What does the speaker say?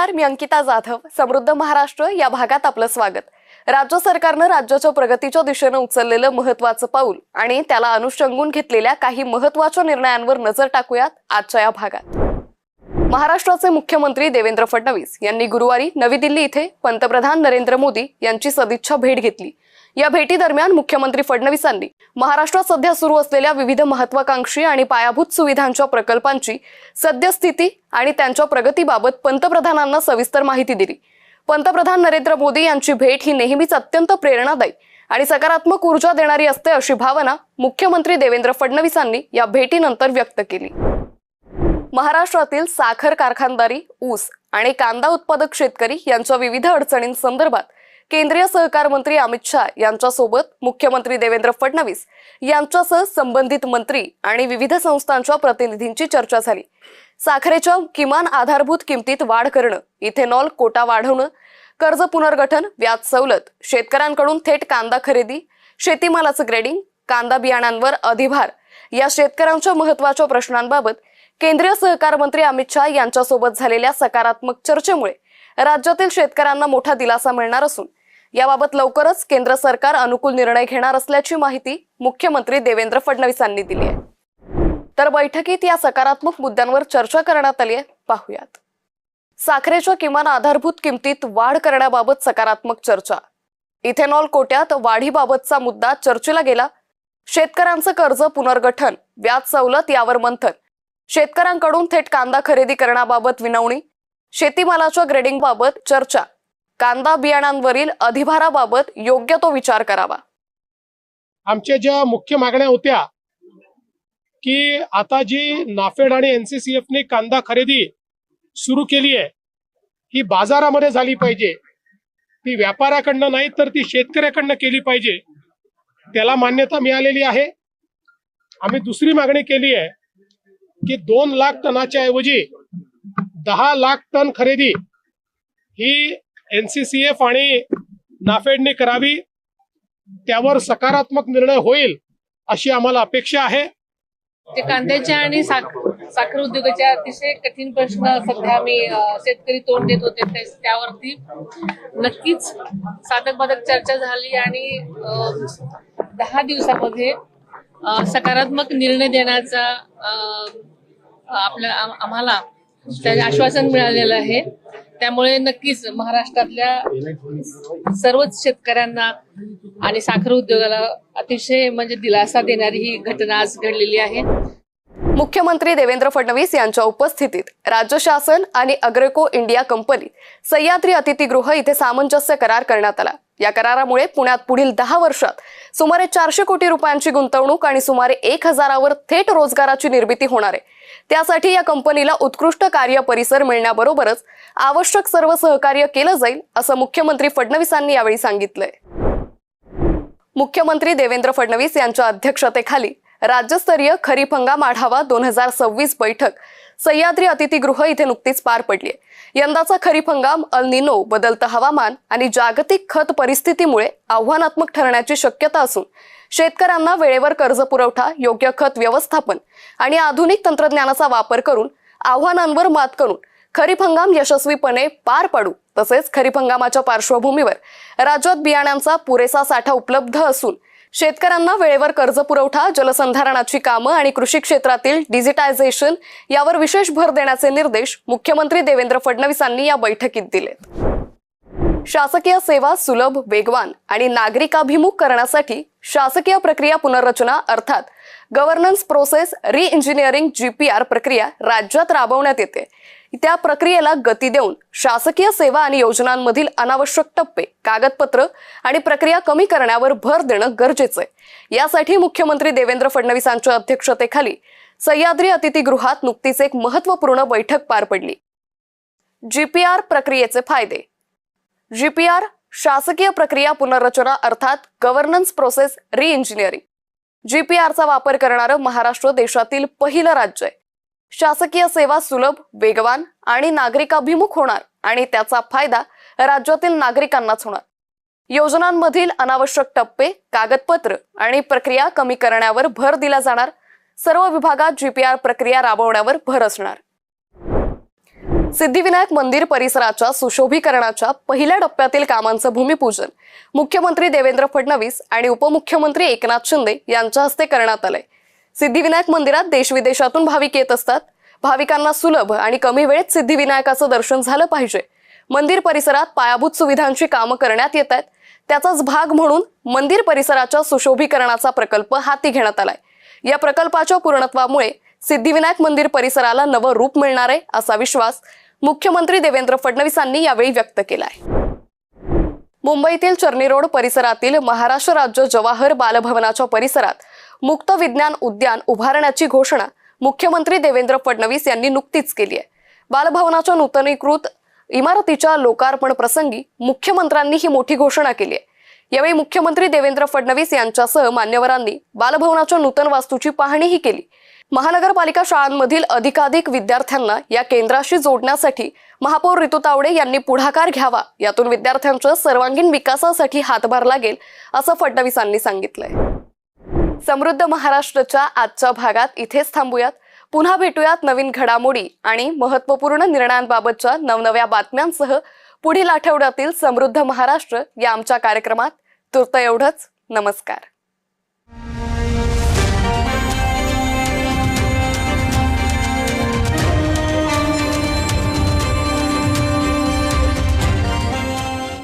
नमस्कार, मी अंकिता जाधव. समृद्ध महाराष्ट्र या भागात आपलं स्वागत. राज्य सरकारनं राज्याच्या प्रगतीच्या दिशेने उचललेलं महत्त्वाचं पाऊल आणि त्याला अनुषंगून घेतलेल्या काही महत्त्वाच्या निर्णयांवर नजर टाकूयात आजच्या या भागात. महाराष्ट्राचे मुख्यमंत्री देवेंद्र फडणवीस यांनी गुरुवारी नवी दिल्ली इथे पंतप्रधान नरेंद्र मोदी यांची सदिच्छा भेट घेतली. या भेटीदरम्यान मुख्यमंत्री फडणवीसांनी महाराष्ट्रात सध्या सुरू असलेल्या विविध महत्त्वाकांक्षी आणि पायाभूत सुविधांच्या प्रकल्पांची सद्यस्थिती आणि त्यांच्या प्रगतीबाबत पंतप्रधानांना सविस्तर माहिती दिली. पंतप्रधान नरेंद्र मोदी यांची भेट ही नेहमीच अत्यंत प्रेरणादायी आणि सकारात्मक ऊर्जा देणारी असते, अशी भावना मुख्यमंत्री देवेंद्र फडणवीसांनी या भेटीनंतर व्यक्त केली. महाराष्ट्रातील साखर कारखानदारी, ऊस आणि कांदा उत्पादक शेतकरी यांच्या विविध अडचणींसंदर्भात केंद्रीय सहकार मंत्री अमित शाह यांच्यासोबत मुख्यमंत्री देवेंद्र फडणवीस यांच्यासह संबंधित मंत्री आणि विविध संस्थांच्या प्रतिनिधींची चर्चा झाली. साखरेच्या किमान आधारभूत किमतीत वाढ करणं, इथेनॉल कोटा वाढवणं, कर्ज पुनर्गठन, व्याज सवलत, शेतकऱ्यांकडून थेट कांदा खरेदी, शेतीमालाचं ग्रेडिंग, कांदा बियाणांवर अधिभार या शेतकऱ्यांच्या महत्त्वाच्या प्रश्नांबाबत केंद्रीय सहकार मंत्री अमित शाह यांच्यासोबत झालेल्या सकारात्मक चर्चेमुळे राज्यातील शेतकऱ्यांना मोठा दिलासा मिळणार असून याबाबत लवकरच केंद्र सरकार अनुकूल निर्णय घेणार असल्याची माहिती मुख्यमंत्री देवेंद्र फडणवीसांनी दिली आहे. तर बैठकीत या सकारात्मक मुद्द्यांवर चर्चा करण्यात आली आहे. पाहूयात. साखरेच्या किमान आधारभूत किमतीत वाढ करण्याबाबत सकारात्मक चर्चा. इथेनॉल कोट्यात वाढीबाबतचा मुद्दा चर्चेला गेला. शेतकऱ्यांचं कर्ज पुनर्गठन, व्याज सवलत यावर मंथन, शेतकऱ्यांकडून थेट कांदा खरेदी करण्याबाबत विनवणी, शेतीमालाच्या ग्रेडिंग बाबत चर्चा, कांदा बियाणांवरील अधिभाराबाबत योग्य तो विचार करावा. आमच्या ज्या मुख्य मागण्या होत्या की आता जी नाफेड आणि एनसीसीएफ ने कांदा खरेदी सुरू केली आहे ही बाजारामध्ये झाली पाहिजे, ती व्यापाऱ्याकडनं नाही तर ती शेतकऱ्याकडनं केली पाहिजे, त्याला मान्यता मिळालेली आहे. आम्ही दुसरी मागणी केली आहे की 2 लाख टनाच्या ऐवजी 10 लाख टन खरेदी ही एनसीसीएफ आणि नाफेडने करावी, त्यावर सकारात्मक निर्णय होईल अशी आम्हाला अपेक्षा आहे. ते कांद्याच्या आणि साखर उद्योगाच्या अतिशय कठीण प्रश्न सध्या मी शेतकरी तोंड देत होते, त्यावरती नक्कीच साधक-बाधक चर्चा झाली आणि 10 दिवसामध्ये सकारात्मक निर्णय देण्याचा आम्हाला आश्वासन मिळालेलं आहे. त्यामुळे नक्कीच महाराष्ट्रातल्या सर्वच शेतकऱ्यांना आणि साखर उद्योगाला अतिशय दिलासा देणारी ही घटना आज घडलेली आहे. मुख्यमंत्री देवेंद्र फडणवीस यांच्या उपस्थितीत राज्य शासन आणि अग्रेको इंडिया कंपनी सह्याद्री अतिथीगृह इथे सामंजस्य करार करण्यात आला. या करारामुळे पुण्यात पुढील 10 वर्षात सुमारे 400 कोटी रुपयांची गुंतवणूक आणि सुमारे 1000वर थेट रोजगाराची निर्मिती होणार आहे. त्यासाठी या कंपनीला उत्कृष्ट कार्य परिसर मिळण्याबरोबरच आवश्यक सर्व सहकार्य केलं जाईल, असं मुख्यमंत्री फडणवीसांनी यावेळी सांगितलंय. मुख्यमंत्री देवेंद्र फडणवीस यांच्या अध्यक्षतेखाली राज्यस्तरीय खरीप हंगाम आढावा 2026 बैठक सह्याद्री अतिथीगृह इथे नुकतीच पार पडली आहे. यंदाचा खरीप हंगाम अल निनो, बदलतं हवामान आणि जागतिक खत परिस्थितीमुळे आव्हानात्मक ठरण्याची शक्यता असून शेतकऱ्यांना वेळेवर कर्ज पुरवठा, योग्य खत व्यवस्थापन आणि आधुनिक तंत्रज्ञानाचा वापर करून आव्हानांवर मात करून खरीप हंगाम यशस्वीपणे पार पाडू, तसेच खरीप हंगामाच्या पार्श्वभूमीवर राज्यात बियाण्यांचा पुरेसा साठा उपलब्ध असून शेतकऱ्यांना वेळेवर कर्ज पुरवठा, जलसंधारणाची कामं आणि कृषी क्षेत्रातील डिजिटायझेशन यावर विशेष भर देण्याचे निर्देश मुख्यमंत्री देवेंद्र फडणवीसांनी या बैठकीत दिले. शासकीय सेवा सुलभ, वेगवान आणि नागरिकाभिमुख करण्यासाठी शासकीय प्रक्रिया पुनर्रचना अर्थात गव्हर्नन्स प्रोसेस री-इंजिनिअरिंग GPR प्रक्रिया राज्यात राबवण्यात येते. त्या प्रक्रियेला गती देऊन शासकीय सेवा आणि योजनांमधील अनावश्यक टप्पे, कागदपत्र आणि प्रक्रिया कमी करण्यावर भर देणं गरजेचं आहे. यासाठी मुख्यमंत्री देवेंद्र फडणवीसांच्या अध्यक्षतेखाली सह्याद्री अतिथीगृहात नुकतीच एक महत्त्वपूर्ण बैठक पार पडली. GPR प्रक्रियेचे फायदे. GPR शासकीय प्रक्रिया पुनर्रचना अर्थात गव्हर्नन्स प्रोसेस री-इंजिनिअरिंग. GPRचा वापर करणारं महाराष्ट्र देशातील पहिलं राज्य आहे. शासकीय सेवा सुलभ, वेगवान आणि नागरिकाभिमुख होणार आणि त्याचा फायदा राज्यातील नागरिकांनाच होणार. योजनांमधील अनावश्यक टप्पे, कागदपत्र आणि प्रक्रिया कमी करण्यावर भर दिला जाणार. सर्व विभागात GPR प्रक्रिया राबवण्यावर भर असणार. सिद्धिविनायक मंदिर परिसराच्या सुशोभीकरणाच्या पहिल्या टप्प्यातील कामांचं भूमिपूजन मुख्यमंत्री देवेंद्र फडणवीस आणि उपमुख्यमंत्री एकनाथ शिंदे यांच्या हस्ते करण्यात आलंय. सिद्धिविनायक मंदिरात देशविदेशातून भाविक येत असतात. भाविकांना सुलभ आणि कमी वेळेत सिद्धिविनायकाचं दर्शन झालं पाहिजे. मंदिर परिसरात पायाभूत सुविधांची कामं करण्यात येत आहेत. त्याचाच भाग म्हणून मंदिर परिसराच्या सुशोभीकरणाचा प्रकल्प हाती घेण्यात आलाय. या प्रकल्पाच्या पूर्णत्वामुळे सिद्धिविनायक मंदिर परिसराला नवं रूप मिळणार आहे असा विश्वास मुख्यमंत्री देवेंद्र फडणवीसांनी यावेळी व्यक्त केलाय. मुंबईतील चर्नी रोड परिसरातील महाराष्ट्र राज्य जवाहर बालभवनाच्या परिसरात मुक्त विज्ञान उद्यान उभारण्याची घोषणा मुख्यमंत्री देवेंद्र फडणवीस यांनी नुकतीच केली आहे. बालभवनाच्या नूतनीकृत इमारतीच्या लोकार्पण प्रसंगी मुख्यमंत्र्यांनी ही मोठी घोषणा केली आहे. यावेळी मुख्यमंत्री देवेंद्र फडणवीस यांच्यासह मान्यवरांनी बालभवनाच्या नूतन वास्तूची पाहणीही केली. महानगरपालिका शाळांमधील अधिकाधिक विद्यार्थ्यांना या केंद्राशी जोडण्यासाठी महापौर रितू तावडे यांनी पुढाकार घ्यावा. यातून विद्यार्थ्यांच्या सर्वांगीण विकासासाठी हातभार लागेल असं फडणवीसांनी सांगितलंय. समृद्ध महाराष्ट्राच्या आजच्या भागात इथेच थांबूयात. पुन्हा भेटूयात नवीन घडामोडी आणि महत्त्वपूर्ण निर्णयांबाबतच्या नवनव्या बातम्यांसह पुढील आठवड्यातील समृद्ध महाराष्ट्र या आमच्या कार्यक्रमात. तुर्त एवढंच. नमस्कार.